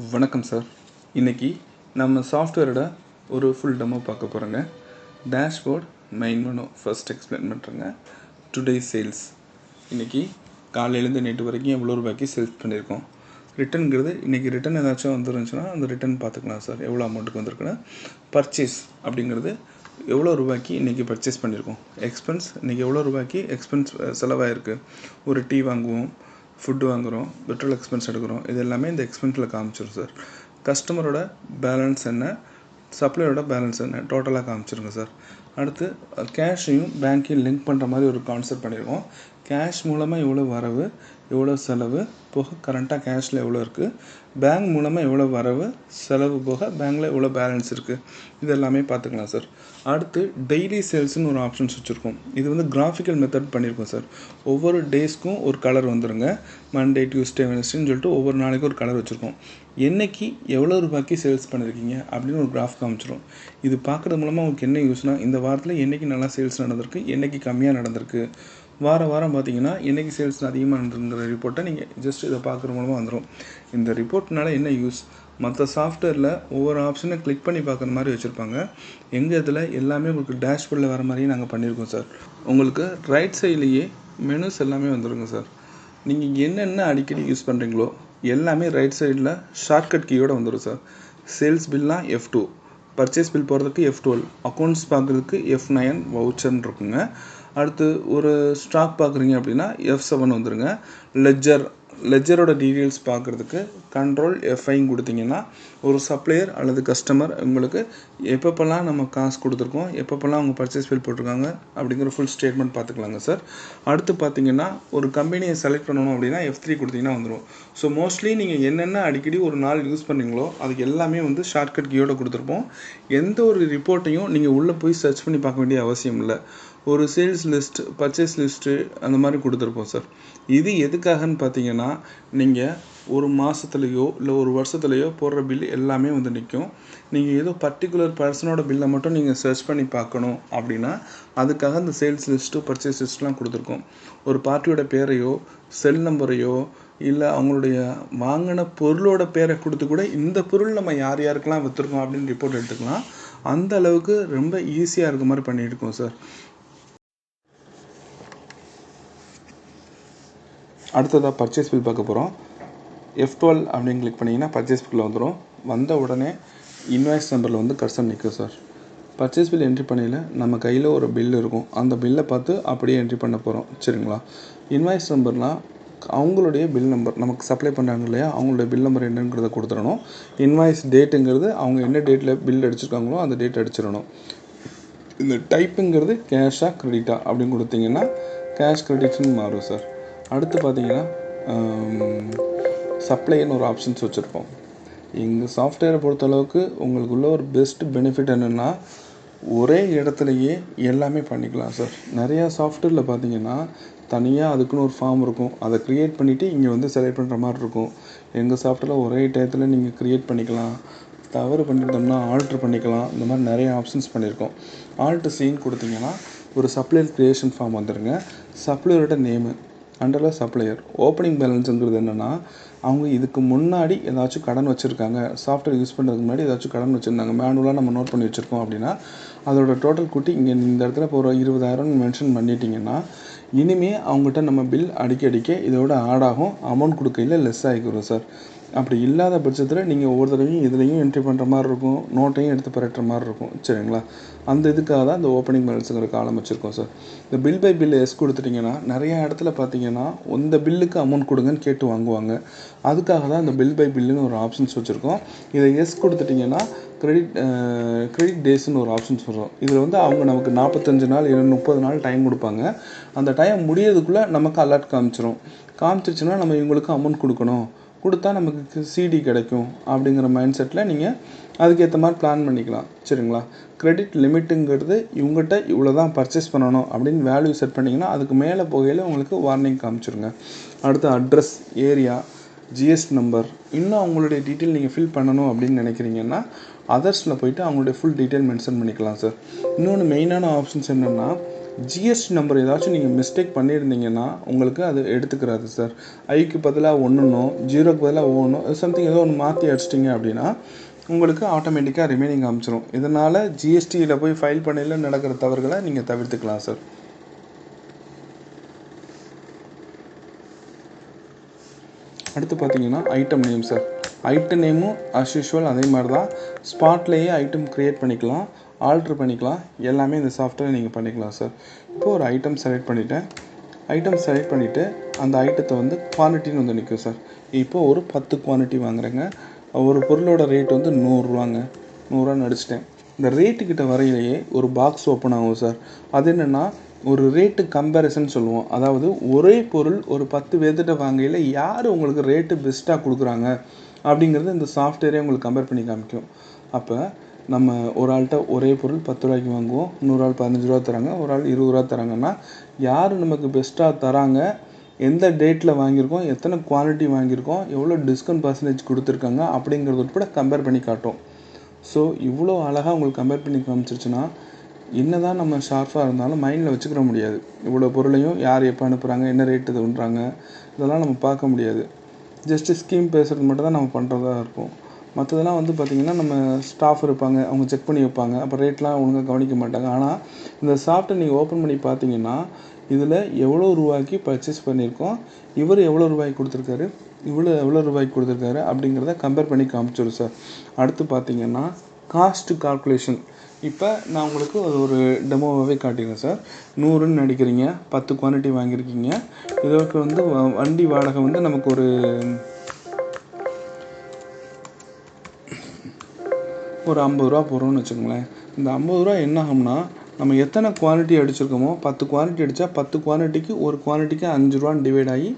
வணக்கம் சார். இன்றைக்கி நம்ம சாஃப்ட்வேரோட ஒரு ஃபுல் டெமோ பார்க்க போகிறோங்க. Dashboard main menu first explain பண்ணுறேங்க. டுடே சேல்ஸ் இன்றைக்கி காலையிலேருந்து நேற்று வரைக்கும் எவ்வளோ ரூபாய்க்கு சேல்ஸ் பண்ணியிருக்கோம். ரிட்டர்னுங்கிறது இன்றைக்கி ரிட்டன் ஏதாச்சும் வந்துருந்துச்சுன்னா அந்த ரிட்டன் பார்த்துக்கலாம் சார். எவ்வளோ அமௌண்ட்டுக்கு வந்திருக்குன்னா பர்ச்சேஸ் அப்படிங்கிறது எவ்வளோ ரூபாய்க்கு இன்றைக்கி பர்ச்சேஸ் பண்ணியிருக்கோம். எக்ஸ்பென்ஸ் இன்றைக்கி எவ்வளோ ரூபாய்க்கு எக்ஸ்பென்ஸ் செலவாயிருக்கு. ஒரு டீ வாங்குவோம், ஃபுட்டு வாங்குகிறோம், பெட்ரோல் எக்ஸ்பென்ஸ் எடுக்கிறோம். இது எல்லாமே இந்த எக்ஸ்பென்ஸில் காமிச்சிடும் சார். கஸ்டமரோட பேலன்ஸ் என்ன, சப்ளையரோட பேலன்ஸ் என்ன, டோட்டலாக காமிச்சிருங்க சார். அடுத்து கேஷையும் பேங்க்கையும் லிங்க் பண்ணுற மாதிரி ஒரு கான்செப்ட் பண்ணியிருக்கோம். கேஷ் மூலமாக எவ்வளோ வரவு, எவ்வளோ செலவு போக கரண்ட்டாக கேஷில் எவ்வளோ இருக்குது, பேங்க் மூலமாக எவ்வளோ வரவு செலவு போக பேங்க்கில் எவ்வளோ பேலன்ஸ் இருக்குது, இது எல்லாமே பார்த்துக்கலாம் சார். அடுத்து டெய்லி சேல்ஸ்னு ஒரு ஆப்ஷன்ஸ் வச்சுருக்கோம். இது வந்து கிராஃபிக்கல் மெத்தட் பண்ணியிருக்கோம் சார். ஒவ்வொரு டேஸ்க்கும் ஒரு கலர் வந்துடுங்க. மண்டே, டியூஸ்டே, வெனஸ்டேன்னு சொல்லிட்டு ஒவ்வொரு நாளைக்கும் ஒரு கலர் வச்சுருக்கோம். என்றைக்கு எவ்வளோ ரூபாய்க்கு சேல்ஸ் பண்ணியிருக்கீங்க அப்படின்னு ஒரு கிராஃப் காமிச்சிடும். இது பார்க்குறது மூலமாக உங்களுக்கு என்ன யூஸ்னால், இந்த வாரத்தில் என்றைக்கு நல்லா சேல்ஸ் நடந்திருக்கு, என்றைக்கு கம்மியாக நடந்திருக்கு, வாரம் பார்த்தீங்கன்னா என்றைக்கு சேல்ஸ் அதிகமாக நடந்துங்கிற ரிப்போர்ட்டை நீங்கள் ஜஸ்ட் இதை பார்க்குற மூலமாக வந்துடும். இந்த ரிப்போர்ட்னால என்ன யூஸ், மற்ற சாஃப்ட்வேரில் ஒவ்வொரு ஆப்ஷனை கிளிக் பண்ணி பார்க்குற மாதிரி வச்சுருப்பாங்க. எங்கள் இதில் எல்லாமே உங்களுக்கு டேஷ்போர்டில் வர மாதிரியே நாங்கள் பண்ணியிருக்கோம் சார். உங்களுக்கு ரைட் சைட்லேயே மெனுஸ் எல்லாமே வந்துடுங்க சார். நீங்கள் என்னென்ன அடிக்கடி யூஸ் பண்ணுறீங்களோ எல்லாமே ரைட் சைடில் ஷார்ட்கட் கீயோடு வந்துடும் சார். சேல்ஸ் பில்லாம் F2, பர்ச்சேஸ் பில் போகிறதுக்கு F12, அக்கௌண்ட்ஸ் பார்க்குறதுக்கு F9 வவுச்சர்னு இருக்குங்க. அடுத்து ஒரு ஸ்டாக் பார்க்குறீங்க அப்படின்னா F7 வந்துடுங்க. லெஜரோட டீட்டெயில்ஸ் பார்க்குறதுக்கு கண்ட்ரோல் F5 கொடுத்தீங்கன்னா ஒரு சப்ளையர் அல்லது கஸ்டமர் உங்களுக்கு எப்பப்பெல்லாம் நம்ம காசு கொடுத்துருக்கோம், எப்பப்பெல்லாம் அவங்க பர்ச்சேஸ் பில் போட்டிருக்காங்க அப்படிங்கிற ஃபுல் ஸ்டேட்மெண்ட் பார்த்துக்கலாங்க சார். அடுத்து பார்த்தீங்கன்னா ஒரு கம்பெனியை செலக்ட் பண்ணணும் அப்படின்னா F3 கொடுத்தீங்கன்னா வந்துடும். ஸோ மோஸ்ட்லி நீங்கள் என்னென்ன அடிக்கடி ஒரு நாள் யூஸ் பண்ணுறீங்களோ அதுக்கு எல்லாமே வந்து ஷார்ட்கட் கீயோட கொடுத்துருப்போம். எந்த ஒரு ரிப்போர்ட்டையும் நீங்கள் உள்ளே போய் சர்ச் பண்ணி பார்க்க வேண்டிய அவசியம் இல்லை. ஒரு சேல்ஸ் லிஸ்ட், பர்ச்சேஸ் லிஸ்ட்டு அந்த மாதிரி கொடுத்துருப்போம் சார். இது எதுக்காகன்னு பார்த்தீங்கன்னா, நீங்கள் ஒரு மாதத்துலையோ இல்லை ஒரு வருஷத்துலையோ போடுற பில் எல்லாமே வந்து நிற்கும். நீங்கள் ஏதோ பர்டிகுலர் பர்சனோட பில்லை மட்டும் நீங்கள் சர்ச் பண்ணி பார்க்கணும் அப்படின்னா அதுக்காக இந்த சேல்ஸ் லிஸ்ட்டு, பர்ச்சேஸ் லிஸ்ட்லாம் கொடுத்துருக்கோம். ஒரு பார்ட்டியோட பேரையோ செல் நம்பரையோ இல்லை அவங்களுடைய வாங்கின பொருளோட பேரை கொடுத்து கூட இந்த பொருள் நம்ம யார் யாருக்கெல்லாம் விற்றுருக்கோம் அப்படின்னு ரிப்போர்ட் எடுத்துக்கலாம். அந்த அளவுக்கு ரொம்ப ஈஸியாக இருக்க மாதிரி பண்ணியிருக்கோம் சார். அடுத்ததாக பர்ச்சேஸ் பில் பார்க்க போகிறோம். F12 அப்படின்னு கிளிக் பண்ணிங்கன்னா பர்ச்சேஸ் பில்லில் வந்துடும். வந்த உடனே இன்வாய்ஸ் நம்பரில் வந்து கர்சர் நிற்கும் சார். பர்ச்சேஸ் பில் என்ட்ரி பண்ணையில் நம்ம கையில் ஒரு பில் இருக்கும். அந்த பில்லை பார்த்து அப்படியே என்ட்ரி பண்ண போகிறோம். சரிங்களா? இன்வாய்ஸ் நம்பர்னால் அவங்களுடைய பில் நம்பர், நமக்கு சப்ளை பண்ணுறாங்க இல்லையா, அவங்களுடைய பில் நம்பர் என்னங்கிறத கொடுத்துடணும். இன்வாய்ஸ் டேட்டுங்கிறது அவங்க என்ன டேட்டில் பில் அடிச்சிருக்காங்களோ அந்த டேட் அடிச்சிடணும். இந்த டைப்புங்கிறது கேஷாக க்ரெடிட்டா அப்படின்னு கொடுத்தீங்கன்னா கேஷ் க்ரெடிட்ஸ்னு மாறும் சார். அடுத்து பார்த்தீங்கன்னா சப்ளைன்னு ஒரு ஆப்ஷன்ஸ் வச்சுருப்போம். எங்கள் சாஃப்ட்வேரை பொறுத்தளவுக்கு உங்களுக்குள்ள ஒரு பெஸ்ட் பெனிஃபிட் என்னென்னா ஒரே இடத்துலையே எல்லாமே பண்ணிக்கலாம் சார். நிறையா சாஃப்ட்வேரில் பார்த்தீங்கன்னா தனியாக அதுக்குன்னு ஒரு ஃபார்ம் இருக்கும். அதை க்ரியேட் பண்ணிவிட்டு இங்கே வந்து செலக்ட் பண்ணுற மாதிரி இருக்கும். எங்கள் சாஃப்ட்வேரில் ஒரே டயத்தில் நீங்கள் க்ரியேட் பண்ணிக்கலாம், தவறு பண்ணிட்டோம்னா ஆல்ட்ரு பண்ணிக்கலாம். இந்த மாதிரி நிறைய ஆப்ஷன்ஸ் பண்ணியிருக்கோம். ஆல்ட்ரு சீன் கொடுத்தீங்கன்னா ஒரு சப்ளையர் க்ரியேஷன் ஃபார்ம் வந்துடுங்க. சப்ளையரோட நேமு அண்டரில் சப்ளையர். ஓப்பனிங் பேலன்ஸுங்கிறது என்னென்னா அவங்க இதுக்கு முன்னாடி ஏதாச்சும் கடன் வச்சுருக்காங்க, சாஃப்ட்வேர் யூஸ் பண்ணுறதுக்கு முன்னாடி ஏதாச்சும் கடன் வச்சுருந்தாங்க, மேனுவலாக நம்ம நோட் பண்ணி வச்சுருக்கோம் அப்படின்னா அதோட டோட்டல் கூட்டி இங்கே இந்த இடத்துல இப்போ ஒரு 20,000 மென்ஷன் பண்ணிட்டீங்கன்னா இனிமேல் அவங்ககிட்ட நம்ம பில் அடிக்க இதோட ஆட் ஆகும். அமௌண்ட் கொடுக்கையில் லெஸ் ஆகிக்கிறோம் சார். அப்படி இல்லாத பட்சத்தில் நீங்கள் ஒவ்வொரு தடவையும் இதுலேயும் என்ட்ரி பண்ணுற மாதிரி இருக்கும், நோட்டையும் எடுத்து பரட்டுற மாதிரி இருக்கும். சரிங்களா? அந்த இதுக்காக தான் இந்த ஓப்பனிங் பேலன்ஸுங்கிற காலம் வச்சுருக்கோம் சார். இந்த பில் பை பில் எஸ் கொடுத்துட்டிங்கன்னா நிறையா இடத்துல பார்த்தீங்கன்னா இந்த பில்லுக்கு அமௌண்ட் கொடுங்கன்னு கேட்டு வாங்குவாங்க. அதுக்காக தான் இந்த பில் பை பில்லுன்னு ஒரு ஆப்ஷன்ஸ் வச்சுருக்கோம். இதை எஸ் கொடுத்துட்டிங்கன்னா கிரெடிட் டேஸ்ன்னு ஒரு ஆப்ஷன்ஸ் வரும். இதில் வந்து அவங்க நமக்கு 45 நாள் இல்லை 30 நாள் டைம் கொடுப்பாங்க. அந்த டைம் முடியறதுக்குள்ளே நமக்கு அலர்ட் காமிச்சிருச்சுன்னா நம்ம இவங்களுக்கு அமௌண்ட் கொடுத்தா நமக்கு சிடி கிடைக்கும் அப்படிங்கிற மைண்ட் செட்டில் நீங்கள் அதுக்கேற்ற மாதிரி பிளான் பண்ணிக்கலாம். சரிங்களா? கிரெடிட் லிமிட்டுங்கிறது இவங்ககிட்ட இவ்வளோ தான் பர்ச்சேஸ் பண்ணணும் அப்படின்னு வேல்யூ செட் பண்ணிங்கன்னா அதுக்கு மேலே போகையில் உங்களுக்கு வார்னிங் காமிச்சிருங்க. அடுத்து அட்ரஸ், ஏரியா, ஜிஎஸ்டி நம்பர், இன்னும் அவங்களுடைய டீட்டெயில் நீங்கள் ஃபில் பண்ணணும் அப்படின்னு நினைக்கிறீங்கன்னா அதர்ஸில் போய்ட்டு அவங்களுடைய ஃபுல் டீட்டெயில் மென்ஷன் பண்ணிக்கலாம் சார். இன்னொன்று மெயினான ஆப்ஷன்ஸ் என்னென்னா ஜிஎஸ்டி நம்பர் ஏதாச்சும் நீங்கள் மிஸ்டேக் பண்ணியிருந்தீங்கன்னா உங்களுக்கு அது எடுத்துக்கிறாது சார். ஐக்கு பதிலாக ஒன்றுனோ 0க்கு பதிலாக ஓனோ சம்திங் ஏதோ ஒன்று மாற்றி அடிச்சிட்டிங்க அப்படின்னா உங்களுக்கு ஆட்டோமேட்டிக்காக ரிமைனிங் காமிச்சிரும். இதனால் ஜிஎஸ்டியில் போய் ஃபைல் பண்ணையில் நடக்கிற தவறுகளை நீங்கள் தவிர்த்துக்கலாம் சார். அடுத்து பார்த்தீங்கன்னா ஐட்டம் நேம் சார். ஐட்டம் நேமும் அஸ் யூஷுவல் அதே மாதிரி தான். ஸ்பாட்லேயே ஐட்டம் க்ரியேட் பண்ணிக்கலாம், ஆல்ட்ரு பண்ணிக்கலாம், எல்லாமே இந்த சாஃப்ட்வேர் நீங்கள் பண்ணிக்கலாம் சார். இப்போது ஒரு ஐட்டம் செலக்ட் பண்ணிவிட்டேன். ஐட்டம் செலக்ட் பண்ணிவிட்டு அந்த ஐட்டத்தை வந்து குவான்டிட்டின்னு வந்து நிற்கும் சார். இப்போது ஒரு 10 குவான்டிட்டி வாங்குறேங்க. ஒரு பொருளோட ரேட் வந்து 100 ரூபாங்க. 100 ரூபான்னு அடிச்சிட்டேன். இந்த ரேட்டுக்கிட்ட வரையிலேயே ஒரு பாக்ஸ் ஓப்பன் ஆகும் சார். அது என்னென்னா ஒரு ரேட்டு கம்பேரிசன் சொல்லுவோம். அதாவது ஒரே பொருள் ஒரு 10 பேர்த்திட்ட வாங்கையில் யார் உங்களுக்கு ரேட்டு பெஸ்ட்டாக கொடுக்குறாங்க அப்படிங்கிறது இந்த சாஃப்ட்வேரே உங்களுக்கு கம்பேர் பண்ணி காமிக்கும். அப்போ நம்ம ஒரு ஆள்கிட்ட ஒரே பொருள் 10 ரூபாய்க்கு வாங்குவோம், இன்னொரு ஆள் 15 ரூபா தராங்க, ஒரு ஆள் 20 ரூபா தராங்கன்னா யார் நமக்கு பெஸ்ட்டாக தராங்க, எந்த டேட்டில் வாங்கியிருக்கோம், எத்தனை குவாலிட்டி வாங்கியிருக்கோம், எவ்வளோ டிஸ்கவுண்ட் பர்சன்டேஜ் கொடுத்துருக்காங்க அப்படிங்கிறது உட்பட கம்பேர் பண்ணி காட்டும். ஸோ இவ்வளோ அழகாக உங்களுக்கு கம்பேர் பண்ணி காமிச்சிருச்சுன்னா என்ன தான் நம்ம ஷார்ப்பாக இருந்தாலும் மைண்டில் வச்சுக்கிற முடியாது. இவ்வளோ பொருளையும் யார் எப்போ அனுப்புகிறாங்க, என்ன ரேட்டு இது பண்ணுறாங்க, இதெல்லாம் நம்ம பார்க்க முடியாது. ஜஸ்ட்டு ஸ்கீம் பேசுகிறது மட்டும் தான் நம்ம பண்ணுறதா இருக்கும். மற்றதெல்லாம் வந்து பார்த்திங்கன்னா நம்ம ஸ்டாஃப் இருப்பாங்க, அவங்க செக் பண்ணி வைப்பாங்க, அப்போ ரேட்லாம் ஒழுங்காக கவனிக்க மாட்டாங்க. ஆனால் இந்த சாஃப்ட்வேர் நீங்கள் ஓப்பன் பண்ணி பார்த்தீங்கன்னா இதில் எவ்வளோ ரூபாய்க்கு பர்ச்சேஸ் பண்ணியிருக்கோம், இவர் எவ்வளோ ரூபாய்க்கு கொடுத்துருக்காரு, எவ்வளோ ரூபாய்க்கு கொடுத்துருக்காரு அப்படிங்கிறத கம்பேர் பண்ணி காமிச்சிடும் சார். அடுத்து பார்த்திங்கன்னா காஸ்ட் கால்குலேஷன். இப்போ நான் உங்களுக்கு ஒரு டெமோவாகவே காட்டிடுறேன் சார். 100ன்னு அடிக்கிறீங்க, 10 குவான்டிட்டி வாங்கியிருக்கீங்க. இதற்கு வந்து வண்டி வாடகை வந்து நமக்கு ஒரு 50 ரூபா போடுறோம்னு வச்சுக்கோங்களேன். இந்த 50 ரூபா என்ன ஆகும்னா நம்ம எத்தனை குவான்டிட்டி அடிச்சிருக்கோமோ 10 குவான்டிட்டி அடித்தா 10 குவான்டிட்டிக்கு ஒரு குவான்டிட்டிக்கு 5 ரூபான்னு டிவைட் ஆகி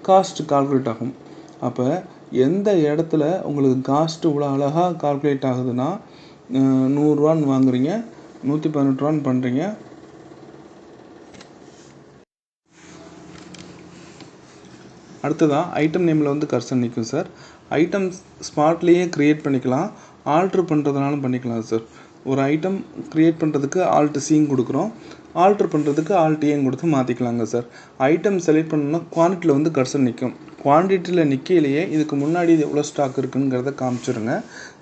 காஸ்ட் கால்குலேட் ஆகும். அப்போ எந்த இடத்துல உங்களுக்கு காஸ்ட்டு இவ்வளோ அழகாக கால்குலேட் ஆகுதுன்னா 100 ரூபான்னு வாங்குறீங்க, 118 ரூபான்னு பண்ணுறீங்க. அடுத்ததாக ஐட்டம் நேமில் வந்து கர்சர் நிற்கும் சார். ஐட்டம் ஸ்பாட்லேயே க்ரியேட் பண்ணிக்கலாம், ஆல்ட்ரு பண்ணுறதுனாலும் பண்ணிக்கலாம் சார். ஒரு ஐட்டம் க்ரியேட் பண்ணுறதுக்கு ஆல்ட் சியும் கொடுக்குறோம், ஆல்ட்ரு பண்ணுறதுக்கு ஆல்ட் ஏயும் கொடுத்து மாற்றிக்கலாங்க சார். ஐட்டம் செலக்ட் பண்ணணும்னா குவான்டிட்டியில் வந்து கர்சர் நிற்கும். குவான்டிட்டியில் நிற்கையிலேயே இதுக்கு முன்னாடி இது எவ்வளோ ஸ்டாக் இருக்குங்கிறத காமிச்சிருங்க.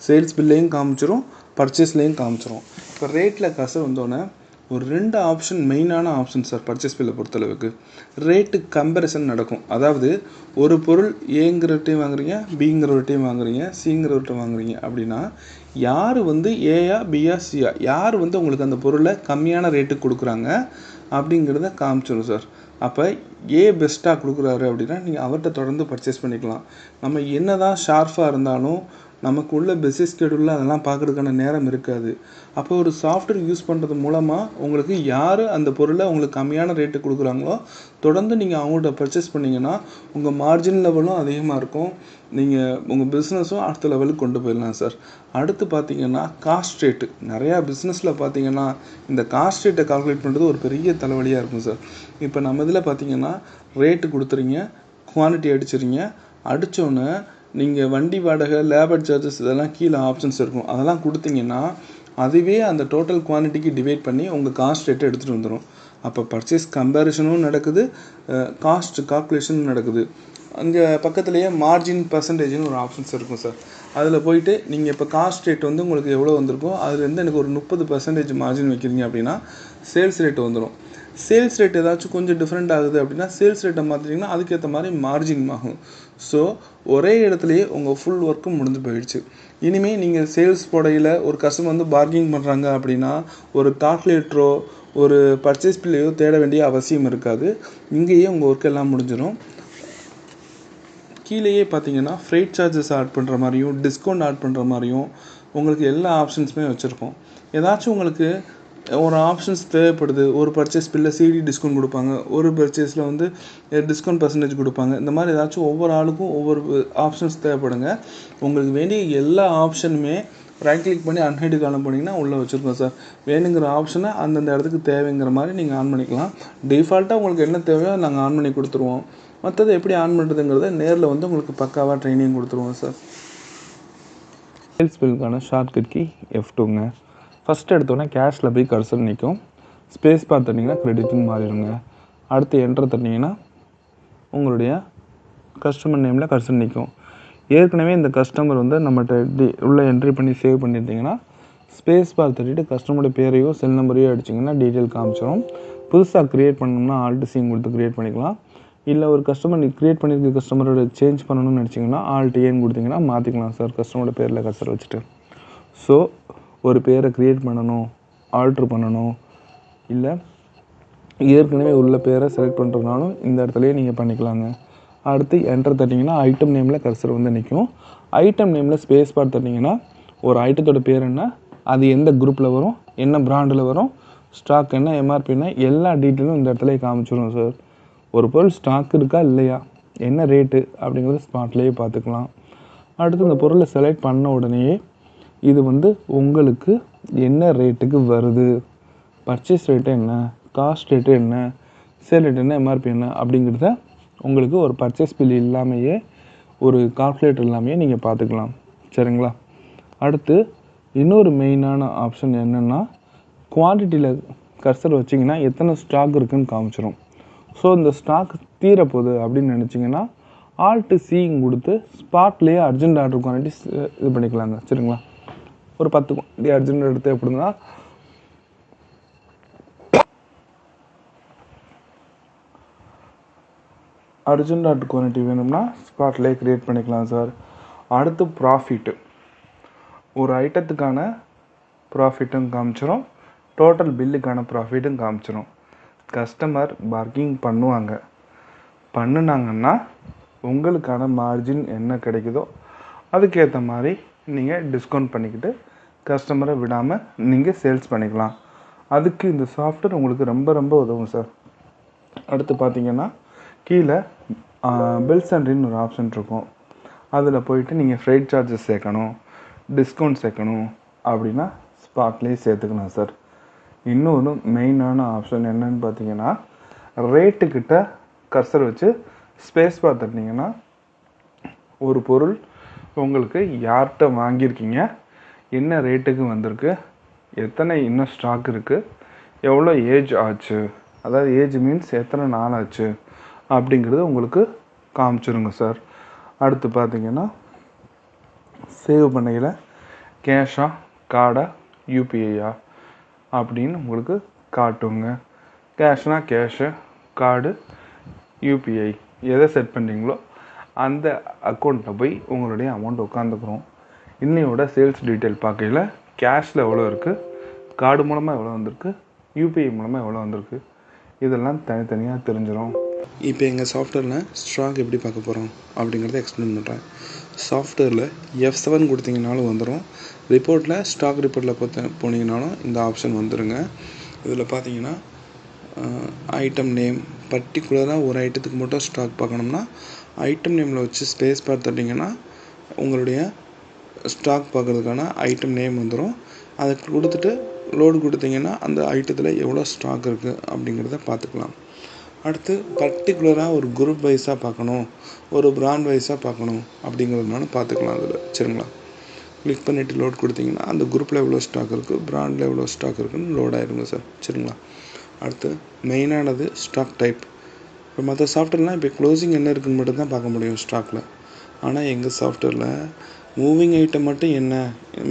சேல்ஸ் பில்லையும் காமிச்சிரும், பர்ச்சேஸ்லேயும் காமிச்சிரும். இப்போ ரேட்டில் கர்சர் வந்தோடனே ஒரு 2 ஆப்ஷன் மெயினான ஆப்ஷன் சார். பர்ச்சேஸ் பில்லை பொறுத்தளவுக்கு ரேட்டு கம்பேரிசன் நடக்கும். அதாவது ஒரு பொருள் ஏங்கிறவர்கிட்டையும் வாங்குறீங்க, பிங்கிறவர்கிட்டையும் வாங்குறீங்க, சிங்கிறவர்கிட்ட வாங்குறீங்க அப்படின்னா யார் வந்து ஏயா பியா சியா, யார் வந்து உங்களுக்கு அந்த பொருளை கம்மியான ரேட்டுக்கு கொடுக்குறாங்க அப்படிங்கிறத காமிச்சிடும் சார். அப்போ ஏ பெஸ்ட்டாக கொடுக்குறாரு அப்படின்னா நீங்கள் அவர்கிட்ட தொடர்ந்து பர்ச்சேஸ் பண்ணிக்கலாம். நம்ம என்ன தான் ஷார்ப்பாக இருந்தாலும் நமக்கு உள்ள பிஸி ஸ்கெடியூலில் அதெல்லாம் பார்க்குறதுக்கான நேரம் இருக்காது. அப்போ ஒரு சாஃப்ட்வேர் யூஸ் பண்ணுறது மூலமாக உங்களுக்கு யார் அந்த பொருளை உங்களுக்கு கம்மியான ரேட்டு கொடுக்குறாங்களோ தொடர்ந்து நீங்கள் அவங்கள்ட்ட பர்ச்சேஸ் பண்ணிங்கன்னா உங்கள் மார்ஜின் லெவலும் அதிகமாக இருக்கும், நீங்கள் உங்கள் பிஸ்னஸும் அடுத்த லெவலுக்கு கொண்டு போயிடலாம் சார். அடுத்து பார்த்திங்கன்னா காஸ்ட் ரேட்டு. நிறையா பிஸ்னஸில் பார்த்திங்கன்னா இந்த காஸ்ட் ரேட்டை கால்குலேட் பண்ணுறது ஒரு பெரிய தலைவலியாக இருக்கும் சார். இப்போ நம்ம இதில் பார்த்திங்கன்னா ரேட்டு கொடுத்துறீங்க, குவான்டிட்டி அடிச்சிடுறீங்க, அடித்தோன்னே நீங்கள் வண்டி வாடகை, லேபர் சார்ஜஸ் இதெல்லாம் கீழே ஆப்ஷன்ஸ் இருக்கும். அதெல்லாம் கொடுத்தீங்கன்னா அதுவே அந்த டோட்டல் குவான்டிட்டிக்கு டிவைட் பண்ணி உங்கள் காஸ்ட் ரேட்டை எடுத்துகிட்டு வந்துடும். அப்போ பர்ச்சேஸ் கம்பேரிசனும் நடக்குது, காஸ்ட் கால்குலேஷனும் நடக்குது. அங்கே பக்கத்துலேயே மார்ஜின் பர்சன்டேஜ்னு ஒரு ஆப்ஷன்ஸ் இருக்கும் சார். அதில் போயிட்டு நீங்கள் இப்போ காஸ்ட் ரேட் வந்து உங்களுக்கு எவ்வளோ வந்திருக்கோ அதுலேருந்து எனக்கு ஒரு 30% மார்ஜின் வைக்கிறீங்க அப்படின்னா சேல்ஸ் ரேட்டு வந்துடும். சேல்ஸ் ரேட் ஏதாச்சும் கொஞ்சம் டிஃப்ரெண்ட் ஆகுது அப்படின்னா சேல்ஸ் ரேட்டை மாற்றிட்டிங்கன்னா அதுக்கேற்ற மாதிரி மார்ஜின் ஆகும். ஸோ ஒரே இடத்துலையே உங்கள் ஃபுல் ஒர்க்கும் முடிஞ்சு போயிடுச்சு. இனிமேல் நீங்கள் சேல்ஸ் போடையில் ஒரு கஸ்டமர் வந்து பார்கிங் பண்ணுறாங்க அப்படின்னா ஒரு கால்குலேட்டரோ ஒரு பர்ச்சேஸ் பில்லையோ தேட வேண்டிய அவசியம் இருக்காது. இங்கேயே உங்கள் ஒர்க் எல்லாம் முடிஞ்சிடும். கீழேயே பார்த்தீங்கன்னா ஃப்ரைட் சார்ஜஸ் ஆட் பண்ணுற மாதிரியும் டிஸ்கவுண்ட் ஆட் பண்ணுற மாதிரியும் உங்களுக்கு எல்லா ஆப்ஷன்ஸுமே வச்சுருக்கோம். ஏதாச்சும் உங்களுக்கு ஒரு ஆப்ஷன்ஸ் தேவைப்படுது, ஒரு பர்ச்சேஸ் பில்லில் சிடி டிஸ்கவுண்ட் கொடுப்பாங்க, ஒரு பர்ச்சேஸில் வந்து டிஸ்கவுண்ட் பர்சன்டேஜ் கொடுப்பாங்க. இந்த மாதிரி ஏதாச்சும் ஒவ்வொரு ஆளுக்கும் ஒவ்வொரு ஆப்ஷன்ஸ் தேவைப்படுங்க. உங்களுக்கு வேண்டிய எல்லா ஆப்ஷனுமே ரைட் கிளிக் பண்ணி அன்ஹைடு காலம் பண்ணிங்கன்னா உள்ளே வச்சுருக்கோம் சார். வேணுங்கிற ஆப்ஷனை அந்தந்த இடத்துக்கு தேவைங்கிற மாதிரி நீங்கள் ஆன் பண்ணிக்கலாம். டிஃபால்ட்டாக உங்களுக்கு என்ன தேவையோ நாங்கள் ஆன் பண்ணி கொடுத்துருவோம். மற்றது எப்படி ஆன் பண்ணுறதுங்கிறத நேரில் வந்து உங்களுக்கு பக்காவாக ட்ரைனிங் கொடுத்துருவோம் சார். சேல்ஸ் பில்லுக்கான ஷார்ட்கட் கீ F2ங்க. ஃபஸ்ட்டு எடுத்தோன்னே கேஷில் போய் கர்சர் நிற்கும். ஸ்பேஸ் பார் தட்டிங்கன்னா கிரெடிட்னு மாறிடுங்க. அடுத்து என்டர் தட்டிங்கன்னா உங்களுடைய கஸ்டமர் நேமில் கர்சர் நிற்கும். ஏற்கனவே இந்த கஸ்டமர் வந்து நம்மகிட்ட உள்ளே என்ட்ரி பண்ணி சேவ் பண்ணியிருந்தீங்கன்னா ஸ்பேஸ் பார் தட்டிட்டு கஸ்டமரோட பேரையோ செல் நம்பரையோ அடிச்சிங்கன்னா டீட்டெயில் காமிச்சிடும். புதுசாக க்ரியேட் பண்ணணும்னா ஆல்ட் சி கொடுத்து க்ரியேட் பண்ணிக்கலாம். இல்லை ஒரு கஸ்டமர் க்ரியேட் பண்ணியிருக்க கஸ்டமரோட சேஞ்ச் பண்ணணும்னு நினச்சிங்கன்னா ஆல்ட் ஏன்னு கொடுத்தீங்கன்னா மாற்றிக்கலாம் சார் கஸ்டமரோட பேரில் கர்சர் வச்சுட்டு. ஸோ ஒரு பேரை க்ரியேட் பண்ணணும், ஆல்ட்ரு பண்ணணும், இல்லை ஏற்கனவே உள்ள பேரை செலக்ட் பண்ணுறதுனாலும் இந்த இடத்துலையே நீங்கள் பண்ணிக்கலாங்க. அடுத்து என்டர் தட்டிங்கன்னா ஐட்டம் நேமில் கர்சர் வந்து நிற்கும். ஐட்டம் நேமில் ஸ்பேஸ் பார் தட்டிங்கன்னா ஒரு ஐட்டத்தோட பேர் என்ன, அது எந்த குரூப்பில் வரும், என்ன பிராண்டில் வரும், ஸ்டாக் என்ன, எம்ஆர்பி என்ன, எல்லா டீட்டெயிலும் இந்த இடத்துல காமிச்சிடும் சார். ஒரு பொருள் ஸ்டாக் இருக்கா இல்லையா, என்ன ரேட்டு அப்படிங்கிறது ஸ்பாட்லேயே பார்த்துக்கலாம். அடுத்து இந்த பொருளை செலக்ட் பண்ண உடனேயே இது வந்து உங்களுக்கு என்ன ரேட்டுக்கு வருது, பர்ச்சேஸ் ரேட்டு என்ன, காஸ்ட் ரேட்டு என்ன, சேல் ரேட் என்ன, எம்ஆர்பி என்ன அப்படிங்கிறத உங்களுக்கு ஒரு பர்ச்சேஸ் பில் இல்லாமையே ஒரு கால்குலேட்டர் இல்லாமையே நீங்கள் பார்த்துக்கலாம். சரிங்களா? அடுத்து இன்னொரு மெயினான ஆப்ஷன் என்னென்னா குவான்டிட்டியில் கர்சர் வச்சிங்கன்னா எத்தனை ஸ்டாக் இருக்குதுன்னு காமிச்சிடும். ஸோ இந்த ஸ்டாக் தீரப்போகுது அப்படின்னு நினச்சிங்கன்னா ஆல்ட்டு சிங் கொடுத்து ஸ்பாட்லேயே அர்ஜென்ட் ஆர்டர் குவான்டிட்டி இது பண்ணிக்கலாங்க. சரிங்களா? ஒரு 10 குவான்டிட்டி அர்ஜென்ட் எடுத்து எப்படின்னா அர்ஜென்ட் ஆர்டர் குவான்டிட்டி வேணும்னா ஸ்பாட்லேயே க்ரியேட் பண்ணிக்கலாம் சார். அடுத்து ப்ராஃபிட்டு, ஒரு ஐட்டத்துக்கான ப்ராஃபிட்டும் காமிச்சிடும், டோட்டல் பில்லுக்கான ப்ராஃபிட்டும் காமிச்சிடும். கஸ்டமர் பார்க்கிங் பண்ணினாங்கன்னா உங்களுக்கான மார்ஜின் என்ன கிடைக்குதோ அதுக்கேற்ற மாதிரி நீங்கள் டிஸ்கவுண்ட் பண்ணிக்கிட்டு கஸ்டமரை விடாமல் நீங்கள் சேல்ஸ் பண்ணிக்கலாம். அதுக்கு இந்த சாஃப்ட்வேர் உங்களுக்கு ரொம்ப ரொம்ப உதவும் சார். அடுத்து பார்த்தீங்கன்னா கீழே பில்ஸ் அண்ட்ரின்னு ஒரு ஆப்ஷன் இருக்கும். அதில் போயிட்டு நீங்கள் ஃப்ரைட் சார்ஜஸ் சேர்க்கணும், டிஸ்கவுண்ட் சேர்க்கணும் அப்படின்னா ஸ்பாட்லேயே சேர்த்துக்கலாம் சார். இன்னொன்று மெயினான ஆப்ஷன் என்னன்னு பார்த்தீங்கன்னா ரேட்டுக்கிட்ட கர்சர் வச்சு ஸ்பேஸ் பார் தட்டினீங்கன்னா ஒரு பொருள் உங்களுக்கு யார்கிட்ட வாங்கியிருக்கீங்க, என்ன ரேட்டுக்கு வந்திருக்கு, எத்தனை இன்னும் ஸ்டாக் இருக்குது, எவ்வளோ ஏஜ் ஆச்சு, அதாவது ஏஜ் மீன்ஸ் எத்தனை நாள் ஆச்சு அப்படிங்கிறது உங்களுக்கு காமிச்சிருங்க சார். அடுத்து பார்த்தீங்கன்னா சேவ் பண்ணையில் கேஷா கார்டா யூபிஐயா அப்படின்னு உங்களுக்கு காட்டுங்க. கேஷ்னா கேஷு, கார்டு யூபிஐ எதை செட் பண்ணுறீங்களோ அந்த அக்கௌண்ட்டில் போய் உங்களுடைய அமௌண்ட் உட்காந்துக்கிறோம். இன்னையோட சேல்ஸ் டீட்டெயில் பார்க்கையில் கேஷில் எவ்வளோ இருக்குது, கார்டு மூலமாக எவ்வளோ வந்திருக்கு, யூபிஐ மூலமாக எவ்வளோ வந்திருக்கு, இதெல்லாம் தனித்தனியாக தெரிஞ்சிடும். இப்போ எங்கள் சாஃப்ட்வேரில் ஸ்டாக் எப்படி பார்க்க போகிறோம் அப்படிங்கிறத எக்ஸ்பிளைன் பண்ணுறேன். சாஃப்ட்வேரில் F7 கொடுத்தீங்கனாலும் வந்துடும், ரிப்போர்ட்டில் ஸ்டாக் ரிப்போர்ட்டில் போனீங்கனாலும் இந்த ஆப்ஷன் வந்துடுங்க. இதில் பார்த்தீங்கன்னா ஐட்டம் நேம், பர்டிகுலராக ஒரு ஐட்டத்துக்கு மட்டும் ஸ்டாக் பார்க்கணும்னா ஐட்டம் நேமில் வச்சு ஸ்பேஸ் பார் தட்டிங்கன்னா உங்களுடைய ஸ்டாக் பார்க்குறதுக்கான ஐட்டம் நேம் வந்துடும். அதை கொடுத்துட்டு லோடு கொடுத்தீங்கன்னா அந்த ஐட்டத்தில் எவ்வளோ ஸ்டாக் இருக்குது அப்படிங்கிறத பார்த்துக்கலாம். அடுத்து பர்டிகுலராக ஒரு குரூப் வைஸாக பார்க்கணும், ஒரு பிராண்ட் வைஸாக பார்க்கணும் அப்படிங்கிறதுனால பார்த்துக்கலாம் அதில். சரிங்களா? கிளிக் பண்ணிவிட்டு லோட் கொடுத்தீங்கன்னா அந்த குரூப்பில் எவ்வளோ ஸ்டாக் இருக்குது, பிராண்டில் எவ்வளோ ஸ்டாக் இருக்குதுன்னு லோட் ஆகிருங்க சார். சரிங்களா? அடுத்து மெயினானது ஸ்டாக் டைப். இப்போ மற்ற சாஃப்ட்வேர்லாம் இப்போ க்ளோசிங் என்ன இருக்குதுன்னு மட்டும் தான் பார்க்க முடியும் ஸ்டாக்கில். ஆனால் எங்கள் சாஃப்ட்வேரில் மூவிங் ஐட்டம் மட்டும் என்ன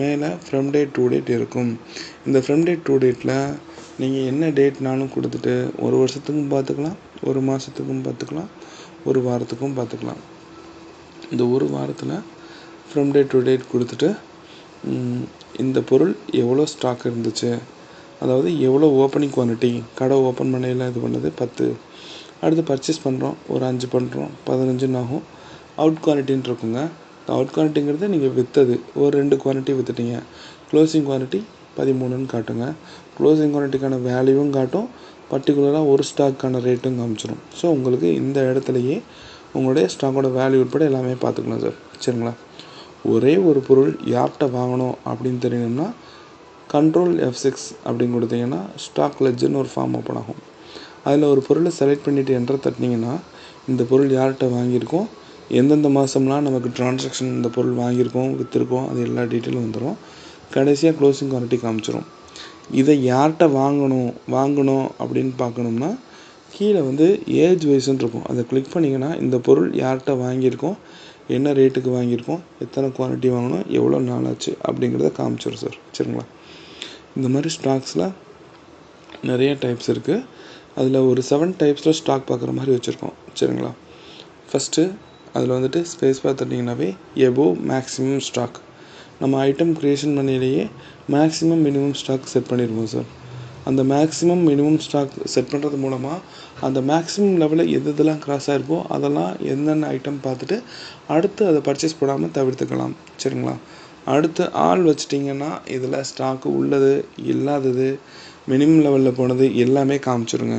மேலே ஃப்ரம் டேட் டு டேட் இருக்கும். இந்த ஃப்ரம் டேட் டு டேட்டில் நீங்கள் என்ன டேட்னாலும் கொடுத்துட்டு ஒரு வருஷத்துக்கும் பார்த்துக்கலாம், ஒரு மாதத்துக்கும் பார்த்துக்கலாம், ஒரு வாரத்துக்கும் பார்த்துக்கலாம். இந்த ஒரு வாரத்தில் ஃப்ரம் டேட் டு டேட் கொடுத்துட்டு இந்த பொருள் எவ்வளோ ஸ்டாக் இருந்துச்சு, அதாவது எவ்வளோ ஓப்பனிங் குவான்டிட்டி, கடை ஓப்பன் பண்ணையில் இது பண்ணது 10, அடுத்து பர்ச்சேஸ் பண்ணுறோம் ஒரு 5 பண்ணுறோம் 15 ஆகும். அவுட் குவான்டிட்டின்னு இருக்குங்க. அவுட் குவான்டிட்டிங்கிறது நீங்கள் விற்றது ஒரு 2 குவான்டிட்டி விற்றுட்டீங்க, க்ளோசிங் குவான்டிட்டி 13ன்னு காட்டுங்க. க்ளோசிங் குவான்டிட்டிக்கான வேல்யூவும் காட்டும், பர்டிகுலராக ஒரு ஸ்டாக்கான ரேட்டும் காமிச்சிடும். ஸோ உங்களுக்கு இந்த இடத்துலையே உங்களுடைய ஸ்டாக்கோட வேல்யூ உட்பட எல்லாமே பார்த்துக்கலாம் சார். சரிங்களா? ஒரே ஒரு பொருள் யார்கிட்ட வாங்கணும் அப்படின்னு தெரியணும்னா கண்ட்ரோல் F6 அப்படின்னு கொடுத்தீங்கன்னா ஸ்டாக் லெட்ஜர்னு ஒரு ஃபார்ம் ஓப்பன் ஆகும். அதில் ஒரு பொருளை செலக்ட் பண்ணிவிட்டு என்டர் தட்டினீங்கன்னா இந்த பொருள் யார்கிட்ட வாங்கியிருக்கோம், எந்தெந்த மாதம்லாம் நமக்கு ட்ரான்சாக்ஷன் இந்த பொருள் வாங்கியிருக்கோம் விற்றுருக்கோம் அது எல்லா டீட்டெயிலும் வந்துடும். கடைசியாக க்ளோசிங் குவான்டிட்டி காமிச்சிடும். இதை யார்கிட்ட வாங்கணும் அப்படின்னு பார்க்கணும்னா கீழே வந்து ஏஜ் வைஸ்ன்னு இருக்கும். அதை கிளிக் பண்ணிங்கன்னா இந்த பொருள் யார்கிட்ட வாங்கியிருக்கோம், என்ன ரேட்டுக்கு வாங்கியிருக்கோம், எத்தனை குவான்டிட்டி வாங்கணும், எவ்வளோ நாள் ஆச்சு அப்படிங்கிறத காமிச்சிடும் சார். சரிங்களா? இந்த மாதிரி ஸ்டாக்ஸில் நிறைய டைப்ஸ் இருக்குது. அதில் ஒரு 7 டைப்ஸில் ஸ்டாக் பார்க்குற மாதிரி வச்சுருக்கோம். சரிங்களா? ஃபஸ்ட்டு அதில் வந்துட்டு ஸ்பேஸ் பார்த்துட்டிங்கன்னாவே எபோவ் மேக்ஸிமம் ஸ்டாக். நம்ம ஐட்டம் க்ரியேஷன் பண்ணிலேயே மேக்ஸிமம் மினிமம் ஸ்டாக் செட் பண்ணியிருக்கோம் சார். அந்த மேக்ஸிமம் மினிமம் ஸ்டாக் செட் பண்ணுறது மூலமாக அந்த மேக்ஸிமம் லெவலில் எதெல்லாம் க்ராஸ் ஆகிருக்கோ அதெல்லாம் என்னென்ன ஐட்டம் பார்த்துட்டு அடுத்து அதை பர்ச்சேஸ் போடாமல் தவிர்த்துக்கலாம். சரிங்களா? அடுத்து ஆள் வச்சிட்டிங்கன்னா இதில் ஸ்டாக்கு உள்ளது இல்லாதது மினிமம் லெவலில் போனது எல்லாமே காமிச்சிருங்க.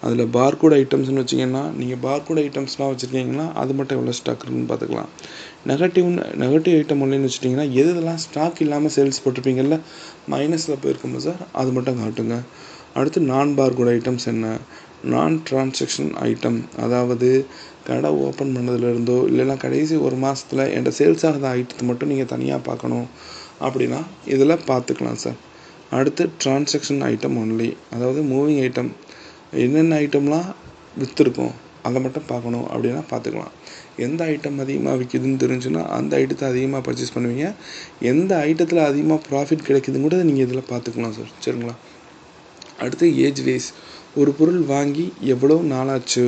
அதில் பார்கோட் ஐட்டம்ஸ்னு வச்சிங்கன்னா நீங்கள் பார்கோட் ஐட்டம்ஸ்லாம் வச்சுருக்கீங்கன்னா அது மட்டும் எவ்வளோ ஸ்டாக் இருக்குன்னு பார்த்துக்கலாம். நெகட்டிவ் ஐட்டம் ஒன்லைன்னு வச்சுட்டிங்கன்னா எதெல்லாம் ஸ்டாக் இல்லாமல் சேல்ஸ் போட்டிருப்பீங்கள்ல, மைனஸில் போயிருக்கோம் சார், அது மட்டும் காட்டுங்க. அடுத்து நான் பார்கோட் ஐட்டம்ஸ் என்ன, நான் டிரான்சாக்ஷன் ஐட்டம், அதாவது கடை ஓப்பன் பண்ணதுலேருந்தோ இல்லைன்னா கடைசி ஒரு மாதத்தில் என்கிட்ட சேல்ஸ் ஆகாத ஐட்டத்தை மட்டும் நீங்கள் தனியாக பார்க்கணும் அப்படின்னா இதில் பார்த்துக்கலாம் சார். அடுத்து டிரான்சாக்ஷன் ஐட்டம் ஒன்லி, அதாவது மூவிங் ஐட்டம், என்னென்ன ஐட்டம்லாம் விற்றுருக்கோம் அதை மட்டும் பார்க்கணும் அப்படின்னா பார்த்துக்கலாம். எந்த ஐட்டம் அதிகமாக விற்கிதுன்னு தெரிஞ்சுன்னா அந்த ஐட்டத்தை அதிகமாக பர்ச்சேஸ் பண்ணுவீங்க. எந்த ஐட்டத்தில் அதிகமாக ப்ராஃபிட் கிடைக்குதுன்னு கூட நீங்கள் இதில் பார்த்துக்கலாம் சார். சரிங்களா? அடுத்து ஏஜ் வைஸ், ஒரு பொருள் வாங்கி எவ்வளோ நாளாச்சு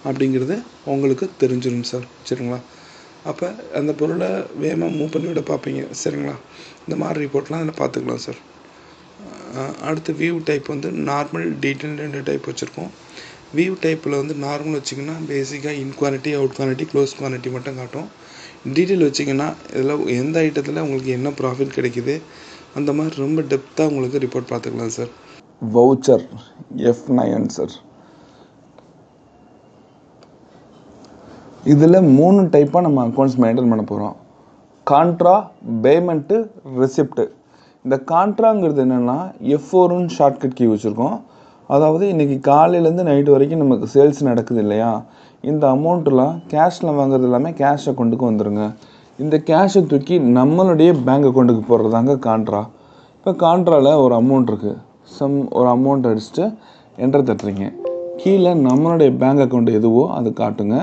அப்படிங்கிறது உங்களுக்கு தெரிஞ்சிடும் சார். சரிங்களா? அப்போ அந்த பொருளை வேகமாக மூவ் பண்ணி விட பார்ப்பீங்க. சரிங்களா? இந்த மாதிரி ரிப்போர்ட்லாம் அதில் பார்த்துக்கலாம் சார். அடுத்து வியூ டைப் வந்து நார்மல், டீட்டெயில் 2 டைப் வச்சுருக்கோம். வியூ டைப்பில் வந்து நார்மல் வச்சிங்கன்னா பேசிக்காக இன் quantity, out quantity, close quantity மட்டும் காட்டும். டீட்டெயில் வச்சிங்கன்னா இதில் எந்த ஐட்டத்தில் உங்களுக்கு என்ன ப்ராஃபிட் கிடைக்கிது அந்த மாதிரி ரொம்ப டெப்த்தாக உங்களுக்கு ரிப்போர்ட் பார்த்துக்கலாம் சார். Voucher F9 sir. இதில் 3 டைப்பாக நம்ம அக்கௌண்ட்ஸ் மெயின்டைன் பண்ண போகிறோம். Contra, payment, receipt. இந்த கான்ட்ராங்கிறது என்னென்னா F4ன்னு ஷார்ட்கட் கீ வச்சுருக்கோம். அதாவது இன்றைக்கி காலையிலேருந்து நைட்டு வரைக்கும் நமக்கு சேல்ஸ் நடக்குது இல்லையா, இந்த அமௌண்ட்டெலாம் கேஷில் வாங்குறது எல்லாமே கேஷ் அக்கௌண்ட்டுக்கு வந்துடுங்க. இந்த கேஷை தூக்கி நம்மளுடைய பேங்க் அக்கௌண்ட்டுக்கு போடுறதாங்க கான்ட்ரா. இப்போ கான்ட்ராவில் ஒரு அமௌண்ட் இருக்குது, ஒரு அமௌண்ட் அடிச்சுட்டு என்டர் தட்டுறீங்க. கீழே நம்மளுடைய பேங்க் அக்கௌண்ட் எதுவோ அது காட்டுங்க.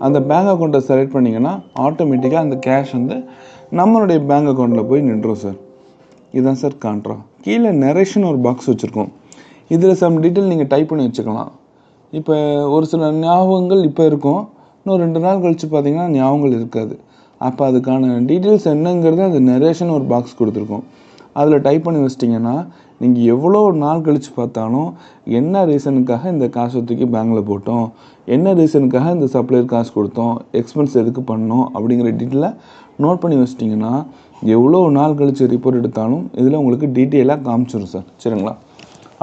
அந்த பேங்க் அக்கௌண்ட்டை செலக்ட் பண்ணிங்கன்னா ஆட்டோமேட்டிக்காக அந்த கேஷ் வந்து நம்மளுடைய பேங்க் அக்கௌண்ட்டில் போய் நின்றுடும் சார். இதுதான் சார் கான்ட்ரா. கீழே நரேஷன் ஒரு பாக்ஸ் வச்சுருக்கோம். இதில் சம் டீட்டெயில் நீங்கள் டைப் பண்ணி வச்சுக்கலாம். இப்போ ஒரு சில ஞாபகங்கள் இப்போ இருக்கும், இன்னும் 2 நாள் கழித்து பார்த்தீங்கன்னா ஞாபகங்கள் இருக்காது. அப்போ அதுக்கான டீட்டெயில்ஸ் என்னங்கிறது அது நரேஷன் ஒரு பாக்ஸ் கொடுத்துருக்கோம். அதில் டைப் பண்ணி வச்சிட்டிங்கன்னா நீங்கள் எவ்வளோ நாள் கழித்து பார்த்தாலும் என்ன ரீசனுக்காக இந்த காசை தூக்கி பேங்கில் போட்டோம், என்ன ரீசனுக்காக இந்த சப்ளையர் காசு கொடுத்தோம், எக்ஸ்பென்ஸ் எதுக்கு பண்ணோம் அப்படிங்கிற டீட்டெயிலை நோட் பண்ணி வச்சிட்டிங்கன்னா எவ்வளோ நாள் கழித்து ரிப்போர்ட் எடுத்தாலும் இதில் உங்களுக்கு டீட்டெயிலாக காமிச்சிடும் சார். சரிங்களா?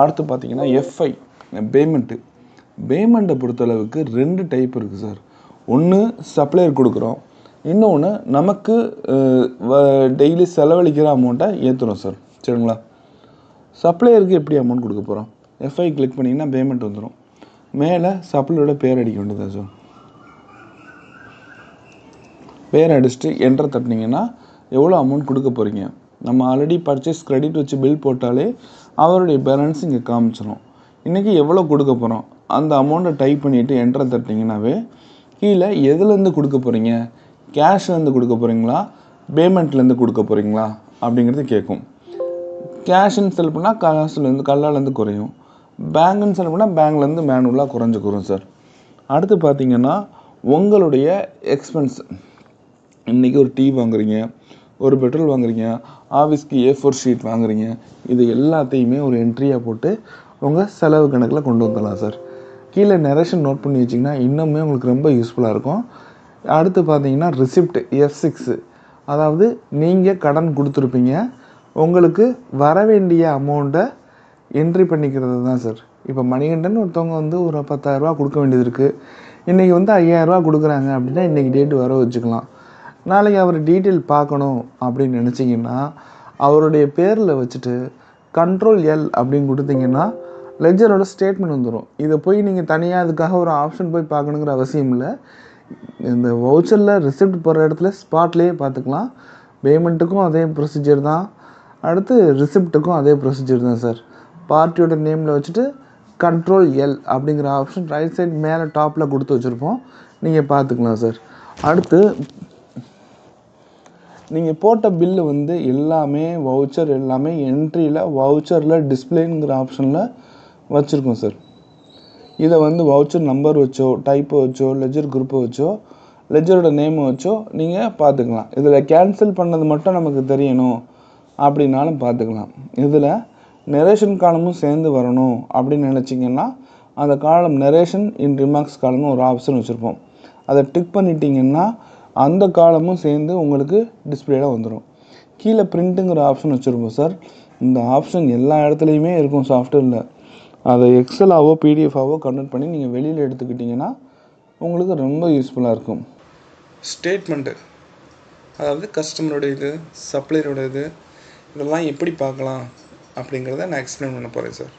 அடுத்து பார்த்தீங்கன்னா F5 பேமெண்ட்டை பொறுத்தளவுக்கு 2 டைப் இருக்குது சார். ஒன்று சப்ளையர் கொடுக்குறோம், இன்னொன்று நமக்கு டெய்லி செலவழிக்கிற அமௌண்ட்டை ஏற்றுறோம் சார். சரிங்களா? சப்ளையருக்கு எப்படி அமௌண்ட் கொடுக்க போகிறோம், F5 கிளிக் பண்ணிங்கன்னா பேமெண்ட் வந்துடும். மேலே சப்ளையரோட பேர் அடிக்க வேண்டியதா சார். பேர் அடிச்சுட்டு என்டர் தட்டினீங்கன்னா எவ்வளோ அமௌண்ட் கொடுக்க போகிறீங்க. நம்ம ஆல்ரெடி பர்ச்சேஸ் கிரெடிட் வச்சு பில் போட்டாலே அவருடைய பேலன்ஸ் இங்கே காமிச்சிடும். இன்றைக்கி எவ்வளோ கொடுக்க போகிறோம் அந்த அமௌண்ட்டை டைப் பண்ணிவிட்டு என்டர் தட்டிங்கன்னாவே கீழே எதுலேருந்து கொடுக்க போகிறீங்க, கேஷ்லேருந்து கொடுக்க போகிறீங்களா, பேமெண்ட்லேருந்து கொடுக்க போகிறீங்களா அப்படிங்கிறது கேட்கும். கேஷ்ன்னு செலக்ட் பண்ணால் காசுலேருந்து கல்லாலேருந்து குறையும், பேங்குன்னு செலக்ட் பண்ணால் பேங்க்லேருந்து மேனுவலாக குறைஞ்சிக்கிறோம் சார். அடுத்து பார்த்திங்கன்னா உங்களுடைய எக்ஸ்பென்ஸ், இன்றைக்கி ஒரு டீ வாங்குறீங்க, ஒரு பெட்ரோல் வாங்குறீங்க, ஆஃபீஸ்க்கு A4 ஷீட் வாங்குறீங்க, இது எல்லாத்தையுமே ஒரு என்ட்ரியாக போட்டு உங்கள் செலவு கணக்கில் கொண்டு வந்துடலாம் சார். கீழே நரேஷன் நோட் பண்ணி வச்சிங்கன்னா இன்னுமே உங்களுக்கு ரொம்ப யூஸ்ஃபுல்லாக இருக்கும். அடுத்து பார்த்தீங்கன்னா ரிசிப்ட் F6, அதாவது நீங்கள் கடன் கொடுத்துருப்பீங்க, உங்களுக்கு வர வேண்டிய அமௌண்ட்டை என்ட்ரி பண்ணிக்கிறது தான் சார். இப்போ மணிகண்டன் ஒருத்தவங்க வந்து ஒரு 10,000 கொடுக்க வேண்டியது இருக்குது, இன்றைக்கி வந்து 5,000 கொடுக்குறாங்க அப்படின்னா இன்றைக்கி டேட்டு வர வச்சுக்கலாம். நாளைக்கு அவர் டீட்டெயில் பார்க்கணும் அப்படின்னு நினச்சிங்கன்னா அவருடைய பேரில் வச்சுட்டு Ctrl L அப்படின்னு கொடுத்தீங்கன்னா லெட்ஜரோட ஸ்டேட்மெண்ட் வந்துடும். இதை போய் நீங்கள் தனியாக அதுக்காக ஒரு ஆப்ஷன் போய் பார்க்கணுங்கிற அவசியம் இல்லை. இந்த வவுச்சரில் ரிசிப்ட் போகிற இடத்துல ஸ்பாட்லேயே பார்த்துக்கலாம். பேமெண்ட்டுக்கும் அதே ப்ரொசீஜர் தான், அடுத்து ரிசிப்ட்டுக்கும் அதே ப்ரொசீஜர் தான் சார். பார்ட்டியோட நேமில் வச்சுட்டு கண்ட்ரோல் எல் அப்படிங்கிற ஆப்ஷன் ரைட் சைடு மேலே டாப்பில் கொடுத்து வச்சுருப்போம். நீங்கள் பார்த்துக்கலாம் சார். அடுத்து நீங்கள் போட்ட பில்லு வந்து எல்லாமே வவுச்சர் எல்லாமே என்ட்ரியில் வவுச்சரில் டிஸ்பிளேங்கிற ஆப்ஷனில் வச்சுருக்கோம் சார். இதை வந்து வவுச்சர் நம்பர் வச்சோ டைப்பை வச்சோ லெஜர் குரூப்பை வச்சோ லெஜரோட நேமை வச்சோ நீங்கள் பார்த்துக்கலாம். இதில் கேன்சல் பண்ணது மட்டும் நமக்கு தெரியணும் அப்படின்னாலும் பார்த்துக்கலாம். இதில் நெரேஷன் காலமும் சேர்ந்து வரணும் அப்படின்னு நினச்சிங்கன்னா அந்த காலம் நெரேஷன் இன் ரிமார்க்ஸ் காலம்னு ஒரு ஆப்ஷன் வச்சுருப்போம். அதை டிக் பண்ணிட்டீங்கன்னா அந்த காலமும் சேர்ந்து உங்களுக்கு டிஸ்பிளேல வந்துடும். கீழே பிரிண்ட்டுங்கிற ஆப்ஷன் வச்சுருப்போம் சார். இந்த ஆப்ஷன் எல்லா இடத்துலையுமே இருக்கும் சாஃப்ட்வேரில். அதை எக்ஸலாவோ பிடிஎஃபாவோ கன்வெர்ட் பண்ணி நீங்கள் வெளியில் எடுத்துக்கிட்டிங்கன்னா உங்களுக்கு ரொம்ப யூஸ்ஃபுல்லாக இருக்கும். ஸ்டேட்மெண்ட்டு, அதாவது கஸ்டமரோட இது, சப்ளையரோட இது, இதெல்லாம் எப்படி பார்க்கலாம் அப்படிங்கிறத நான் எக்ஸ்பிளைன் பண்ண போகிறேன் சார்.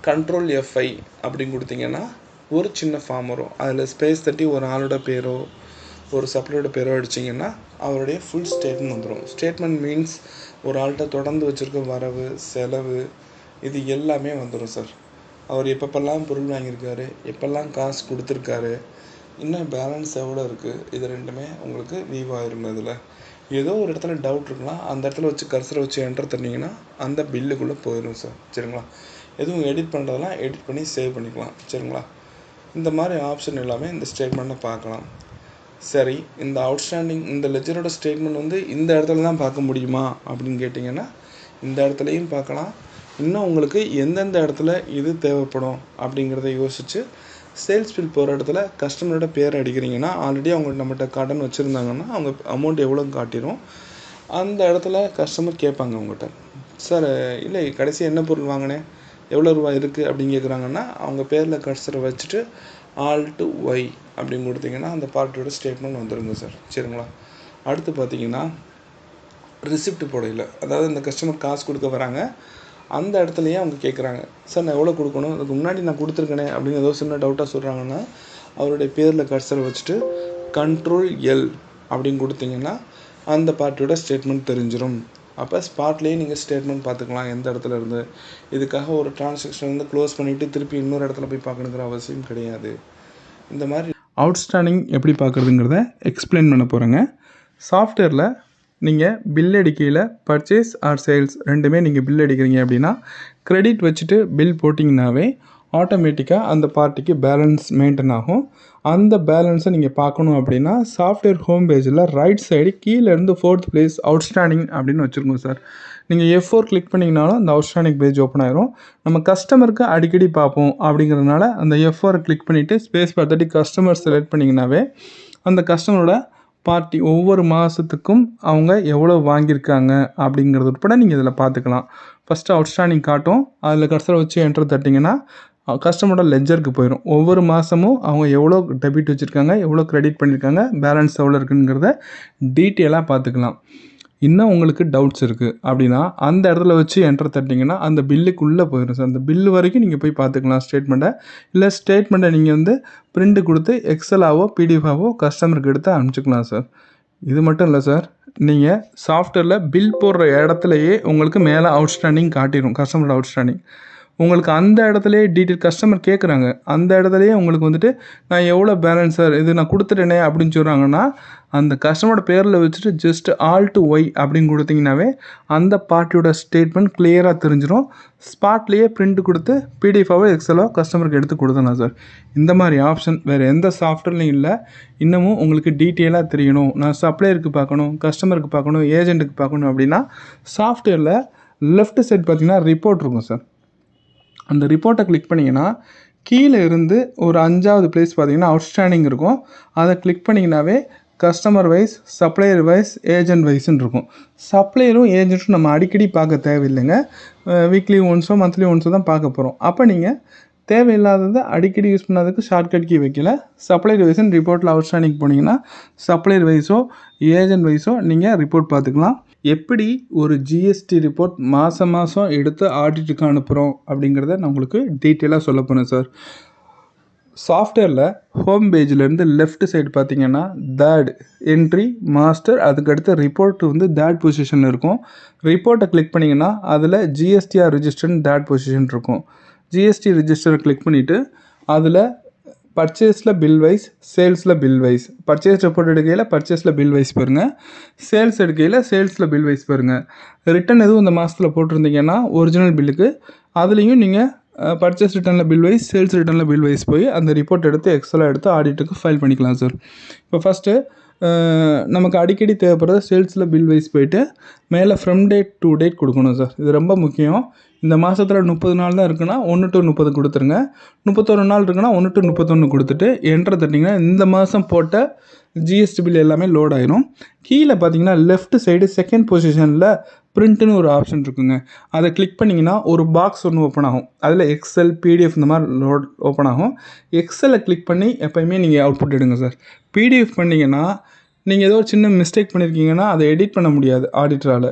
கண்ட்ரோல் F5 அப்படின்னு கொடுத்தீங்கன்னா ஒரு சின்ன ஃபார்ம் வரும். அதில் ஸ்பேஸ் தட்டி ஒரு ஆளோட பேரோ ஒரு சப்ளையோட பேரோ அடிச்சிங்கன்னா அவருடைய ஃபுல் ஸ்டேட்மெண்ட் வந்துடும். ஸ்டேட்மெண்ட் மீன்ஸ் ஒரு ஆள்கிட்ட தொடர்ந்து வச்சுருக்க வரவு செலவு இது எல்லாமே வந்துடும் சார். அவர் எப்பப்பெல்லாம் பொருள் வாங்கியிருக்காரு, எப்பெல்லாம் காசு கொடுத்துருக்காரு, இன்னும் பேலன்ஸ் எவ்வளோ இருக்குது, இது ரெண்டுமே உங்களுக்கு வியூ ஆயிரும். இதில் ஏதோ ஒரு இடத்துல டவுட் இருக்கலாம், அந்த இடத்துல வச்சு கர்சரை வச்சு என்டர் தட்டிங்கன்னா அந்த பில்லுக்குள்ளே போயிடும் சார். சரிங்களா? எதுவும் எடிட் பண்ணுறதெல்லாம் எடிட் பண்ணி சேவ் பண்ணிக்கலாம். சரிங்களா? இந்த மாதிரி ஆப்ஷன் எல்லாமே இந்த ஸ்டேட்மெண்ட்டை பார்க்கலாம். சரி, இந்த அவுட்ஸ்டாண்டிங் இந்த லெஜரோட ஸ்டேட்மெண்ட் வந்து இந்த இடத்துல தான் பார்க்க முடியுமா அப்படின்னு கேட்டிங்கன்னா இந்த இடத்துலையும் பார்க்கலாம். இன்னும் உங்களுக்கு எந்தெந்த இடத்துல இது தேவைப்படும் அப்படிங்கிறத யோசித்து சேல்ஸ் பில் போகிற இடத்துல கஸ்டமரோட பேர் அடிக்கிறீங்கன்னா ஆல்ரெடி அவங்க நம்மகிட்ட கடன் வச்சுருந்தாங்கன்னா அவங்க அமௌண்ட் எவ்வளோ காட்டிடும். அந்த இடத்துல கஸ்டமர் கேட்பாங்க உங்கள்கிட்ட, சார் இல்லை கடைசி என்ன பொருள் வாங்கினேன், எவ்வளோ ரூபா இருக்குது அப்படின்னு கேட்குறாங்கன்னா அவங்க பேரில் கர்சரை வச்சுட்டு Alt Y அப்படின்னு கொடுத்தீங்கன்னா அந்த பார்ட்டியோட ஸ்டேட்மெண்ட் வந்துடுங்க சார். சரிங்களா? அடுத்து பார்த்தீங்கன்னா ரிசிப்ட் போடையில், அதாவது இந்த கஸ்டமர் காசு கொடுக்க வராங்க அந்த இடத்துலையே அவங்க கேட்குறாங்க, சார் நான் எவ்வளோ கொடுக்கணும், அதுக்கு முன்னாடி நான் கொடுத்துருக்கேனே அப்படின்னு ஏதோ சின்ன டவுட்டாக சொல்கிறாங்கன்னா அவருடைய பேரில் கர்சரை வச்சுட்டு கண்ட்ரோல் எல் அப்படின்னு கொடுத்தீங்கன்னா அந்த பார்ட்டியோட ஸ்டேட்மெண்ட் தெரிஞ்சிடும். அப்போ ஸ்பாட்லேயே நீங்கள் ஸ்டேட்மெண்ட் பார்த்துக்கலாம் எந்த இடத்துல இருந்து. இதுக்காக ஒரு டிரான்சாக்ஷன் வந்து க்ளோஸ் பண்ணிவிட்டு திருப்பி இன்னொரு இடத்துல போய் பார்க்கணுங்கிற அவசியம் கிடையாது. இந்த மாதிரி அவுட்ஸ்டாண்டிங் எப்படி பார்க்குறதுங்கிறத எக்ஸ்பிளைன் பண்ண போகிறேங்க. சாஃப்ட்வேரில் நீங்கள் பில் அடிக்கையில் பர்ச்சேஸ் ஆர் சேல்ஸ் ரெண்டுமே நீங்கள் பில் அடிக்கிறீங்க அப்படின்னா கிரெடிட் வச்சுட்டு பில் போட்டிங்கனாவே ஆட்டோமேட்டிக்காக அந்த பார்ட்டிக்கு பேலன்ஸ் மெயின்டைன் ஆகும். அந்த பேலன்ஸை நீங்கள் பார்க்கணும் அப்படின்னா சாஃப்ட்வேர் ஹோம் பேஜில் ரைட் சைடு கீழேருந்து 4th பிளேஸ் அவுட்ஸ்டாண்டிங் அப்படின்னு வச்சுருக்கோம் சார். நீங்கள் F4 கிளிக் பண்ணிங்கனாலும் அந்த அவுட்ஸ்டாண்டிங் பேஜ் ஓப்பன் ஆயிரும். நம்ம கஸ்டமருக்கு அடிக்கடி பார்ப்போம் அப்படிங்கிறதுனால அந்த F4 கிளிக் பண்ணிவிட்டு ஸ்பேஸ் பார்த்துட்டு கஸ்டமர் செலக்ட் பண்ணிங்கனாவே அந்த கஸ்டமரோட பார்ட்டி ஒவ்வொரு மாதத்துக்கும் அவங்க எவ்வளோ வாங்கியிருக்காங்க அப்படிங்கிறது உட்பட நீங்கள் இதில் பார்த்துக்கலாம். ஃபஸ்ட்டு அவுட்ஸ்டாண்டிங் காட்டும், அதில் கர்சரை வச்சு என்டர் தட்டிங்கன்னா கஸ்டமரோட லெஜருக்கு போயிடும். ஒவ்வொரு மாதமும் அவங்க எவ்வளோ டெபிட் வச்சுருக்காங்க, எவ்வளோ க்ரெடிட் பண்ணியிருக்காங்க, பேலன்ஸ் எவ்வளோ இருக்குங்கிறத டீட்டெயிலாக பார்த்துக்கலாம். இன்னும் உங்களுக்கு டவுட்ஸ் இருக்குது அப்படின்னா அந்த இடத்துல வச்சு என்டர் தட்டிங்கன்னா அந்த பில்லுக்குள்ளே போயிடும் சார். அந்த பில்லு வரைக்கும் நீங்கள் போய் பார்த்துக்கலாம் ஸ்டேட்மெண்ட்டை. இல்லை ஸ்டேட்மெண்ட்டை நீங்கள் வந்து பிரிண்ட்டு கொடுத்து எக்ஸலாவோ பிடிஎஃபாவோ கஸ்டமருக்கு எடுத்து அனுப்பிச்சிக்கலாம் சார். இது மட்டும் இல்லை சார், நீங்கள் சாஃப்ட்வேரில் பில் போடுற இடத்துலையே உங்களுக்கு மேலே அவுட்ஸ்டாண்டிங் காட்டிடும், கஸ்டமரோட அவுட்ஸ்டாண்டிங். உங்களுக்கு அந்த இடத்துலையே டீட்டெயில் கஸ்டமர் கேட்குறாங்க, அந்த இடத்துலையே உங்களுக்கு வந்துட்டு நான் எவ்வளோ பேலன்ஸ் சார் இது நான் கொடுத்துட்டேனே அப்படின்னு சொல்கிறாங்கன்னா அந்த கஸ்டமரோட பேரில் வச்சுட்டு ஜஸ்ட் Alt Y அப்படின்னு கொடுத்தீங்கன்னாவே அந்த பார்ட்டியோட ஸ்டேட்மெண்ட் கிளியராக தெரிஞ்சிடும். ஸ்பாட்லேயே பிரிண்ட் கொடுத்து பிடிஎஃபாவோ எக்ஸலோ கஸ்டமருக்கு எடுத்து கொடுத்தலாம் சார். இந்த மாதிரி ஆப்ஷன் வேறு எந்த சாஃப்ட்வேர்லையும் இல்லை. இன்னமும் உங்களுக்கு டீட்டெயிலாக தெரியணும், நான் சப்ளையருக்கு பார்க்கணும், கஸ்டமருக்கு பார்க்கணும், ஏஜென்ட்டுக்கு பார்க்கணும் அப்படின்னா சாஃப்ட்வேரில் லெஃப்ட் சைட் பார்த்தீங்கன்னா ரிப்போர்ட் இருக்கும் சார். அந்த ரிப்போர்ட்டை கிளிக் பண்ணிங்கன்னா கீழே இருந்து ஒரு 5வது பிளேஸ் பார்த்தீங்கன்னா அவுட்ஸ்டாண்டிங் இருக்கும். அதை கிளிக் பண்ணிங்கனாவே customer wise, supplier wise, agent வைஸ்ன்னு இருக்கும். சப்ளையரும் ஏஜென்ட்டும் நம்ம அடிக்கடி பார்க்க தேவையில்லைங்க. வீக்லி ஒன்ஸோ மந்த்லி ஒன்ஸோ தான் பார்க்க போகிறோம். அப்போ நீங்கள் தேவையில்லாததை அடிக்கடி யூஸ் பண்ணாததுக்கு ஷார்ட்கட் கீ வைக்கல. சப்ளையர் வைஸ்ன்னு ரிப்போர்ட்டில் அவுட்ஸ்டாண்டிங் போனீங்கன்னா சப்ளையர் வைஸோ ஏஜென்ட் வைஸோ நீங்கள் ரிப்போர்ட் பார்த்துக்கலாம். எப்படி ஒரு ஜிஎஸ்டி ரிப்போர்ட் மாதம் எடுத்து ஆடிட்டுக்கு அனுப்புகிறோம் அப்படிங்கிறத நான் உங்களுக்கு டீட்டெயிலாக சொல்ல போகிறேன் சார். சாஃப்ட்வேரில் ஹோம் பேஜ்லேருந்து லெஃப்ட் சைடு பார்த்தீங்கன்னா தேர்ட் என்ட்ரி மாஸ்டர், அதுக்கடுத்து ரிப்போர்ட் வந்து தேர்ட் பொசிஷனில் இருக்கும். ரிப்போர்ட்டை கிளிக் பண்ணிங்கன்னா அதில் ஜிஎஸ்டிஆர் ரிஜிஸ்டர்னு தேர்ட் பொசிஷன் இருக்கும். ஜிஎஸ்டி ரிஜிஸ்டரை கிளிக் பண்ணிவிட்டு அதில் பர்ச்சேஸில் பில் வைஸ், சேல்ஸில் பில் வைஸ், பர்ச்சேஸ் ரிப்போர்ட் எடுக்கையில் பர்ச்சேஸில் பில் வைஸ் பாருங்கள், சேல்ஸ் எடுக்கையில் சேல்ஸில் பில் வைஸ் பாருங்கள். ரிட்டன் எதுவும் இந்த மாதத்தில் போட்டிருந்தீங்கன்னா ஒரிஜினல் பில்லுக்கு அதுலேயும் நீங்கள் பர்ச்சேஸ் ரிட்டனில் பில் வைஸ், சேல்ஸ் ரிட்டனில் பில் வைஸ் போய் அந்த ரிப்போர்ட் எடுத்து எக்ஸலாக எடுத்து ஆடிட்டுக்கு ஃபைல் பண்ணிக்கலாம் சார். இப்போ ஃபஸ்ட்டு நமக்கு அடிக்கடி தேவைப்படுறது சேல்ஸில் பில் வைஸ் போயிட்டு மேலே ஃப்ரம் டேட் டு டேட் கொடுக்கணும் சார். இது ரொம்ப முக்கியம். இந்த மாதத்தில் 30 நாள் தான் இருக்குன்னா 1 to 30 கொடுத்துருங்க. 31 நாள் இருக்குன்னா 1 to 31 கொடுத்துட்டு என்ட்ரு தட்டிங்கன்னா இந்த மாதம் போட்ட ஜிஎஸ்டி பில் எல்லாமே லோட் ஆயிரும். கீழே பார்த்தீங்கன்னா லெஃப்ட் சைடு செகண்ட் பொசிஷனில் பிரிண்ட்டுன்னு ஒரு ஆப்ஷன் இருக்குங்க. அதை கிளிக் பண்ணிங்கன்னா ஒரு பாக்ஸ் ஒன்று ஓப்பன் ஆகும். அதில் எக்ஸல், பிடிஎஃப் இந்த மாதிரி ஓப்பன் ஆகும். எக்ஸலை கிளிக் பண்ணி எப்போயுமே நீங்கள் அவுட்புட் எடுங்க சார். பிடிஎஃப் பண்ணிங்கன்னா நீங்கள் ஏதோ ஒரு சின்ன மிஸ்டேக் பண்ணியிருக்கீங்கன்னா அதை எடிட் பண்ண முடியாது ஆடிட்டரால்.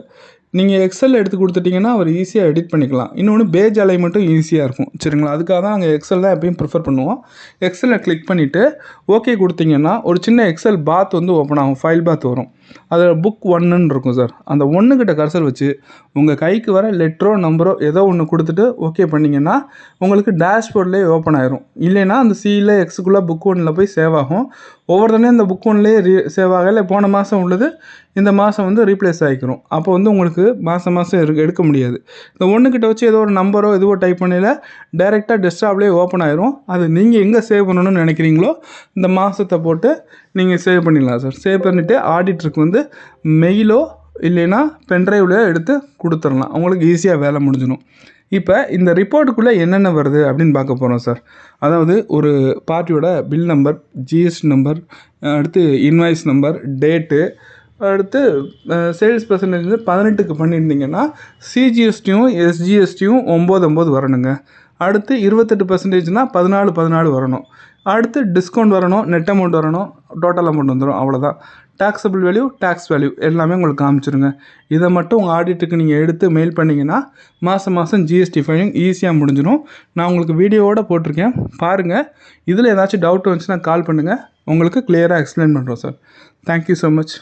நீங்கள் எக்ஸலில் எடுத்து கொடுத்துட்டிங்கன்னா அவர் ஈஸியாக எடிட் பண்ணிக்கலாம். இன்னொன்று பேஜ் அலைன்மெண்ட்டும் ஈஸியாக இருக்கும். சரிங்களா? அதுக்காக தான் நாங்கள் எக்ஸல் தான் எப்பயும் ப்ரிஃபர் பண்ணுவோம். எக்ஸலில் கிளிக் பண்ணிவிட்டு ஓகே கொடுத்தீங்கன்னா ஒரு சின்ன எக்ஸல் பாத் வந்து ஓப்பன் ஆகும். ஃபைல் பாத் வரும். அதில் புக் 1ன்னு இருக்கும் சார். அந்த 1 கிட்ட கர்சர் வச்சு உங்கள் கைக்கு வர லெட்டரோ நம்பரோ ஏதோ ஒன்று கொடுத்துட்டு ஓகே பண்ணிங்கன்னா உங்களுக்கு டேஷ்போர்ட்லேயே ஓப்பன் ஆயிரும். இல்லைன்னா அந்த சியில் எக்ஸுக்குள்ளே புக் 1ல் போய் சேவ் ஆகும். ஒவ்வொருத்தனே இந்த புக் 1லேயே சேவ் ஆகலை. போன மாதம் உள்ளது இந்த மாதம் வந்து ரீப்ளேஸ் ஆகிக்கிறோம். அப்போ வந்து உங்களுக்கு மாதம் எடுக்க முடியாது. இந்த 1 கிட்ட வச்சு ஏதோ ஒரு நம்பரோ எதுவோ டைப் பண்ணல டைரெக்டாக டெஸ்க்டாப்லேயே ஓப்பன் ஆயிரும். அது நீங்கள் எங்கே சேவ் பண்ணணும்னு நினைக்கிறீங்களோ இந்த மாதத்தை போட்டு நீங்கள் சேவ் பண்ணிடலாம் சார். சேவ் பண்ணிவிட்டு ஆடிட்டருக்கு வந்து மெயிலோ இல்லைன்னா பென்ட்ரைவ்லையோ எடுத்து கொடுத்துடலாம். அவங்களுக்கு ஈஸியாக வேலை முடிஞ்சிடும். இப்போ இந்த ரிப்போர்ட்டுக்குள்ளே என்னென்ன வருது அப்படின்னு பார்க்க போகிறோம் சார். அதாவது ஒரு பார்ட்டியோட பில் நம்பர், ஜிஎஸ்டி நம்பர், அடுத்து இன்வாய்ஸ் நம்பர், டேட்டு, அடுத்து சேல்ஸ் பர்சன்டேஜ் வந்து 18க்கு பண்ணியிருந்தீங்கன்னா சிஜிஎஸ்டியும் எஸ்ஜிஎஸ்டியும் 9 வரணுங்க. அடுத்து 28%னா 14 வரணும். அடுத்து டிஸ்கவுண்ட் வரணும், நெட் அமௌண்ட் வரணும், டோட்டல் அமௌண்ட் வந்துடும். அவ்வளோதான். டாக்ஸபிள் வேல்யூ, டேக்ஸ் வேல்யூ எல்லாமே உங்களுக்கு காமிச்சிருங்க. இதை மட்டும் உங்கள் ஆடிட்டுக்கு நீங்கள் எடுத்து மெயில் பண்ணிங்கன்னா மாதம் ஜிஎஸ்டி ஃபைலிங் ஈஸியாக முடிஞ்சிடும். நான் உங்களுக்கு வீடியோவோடு போட்டிருக்கேன், பாருங்கள். இதில் ஏதாச்சும் டவுட் வந்துச்சுன்னா கால் பண்ணுங்கள், உங்களுக்கு கிளியராக எக்ஸ்பிளைன் பண்ணுறோம் சார். Thank you so much.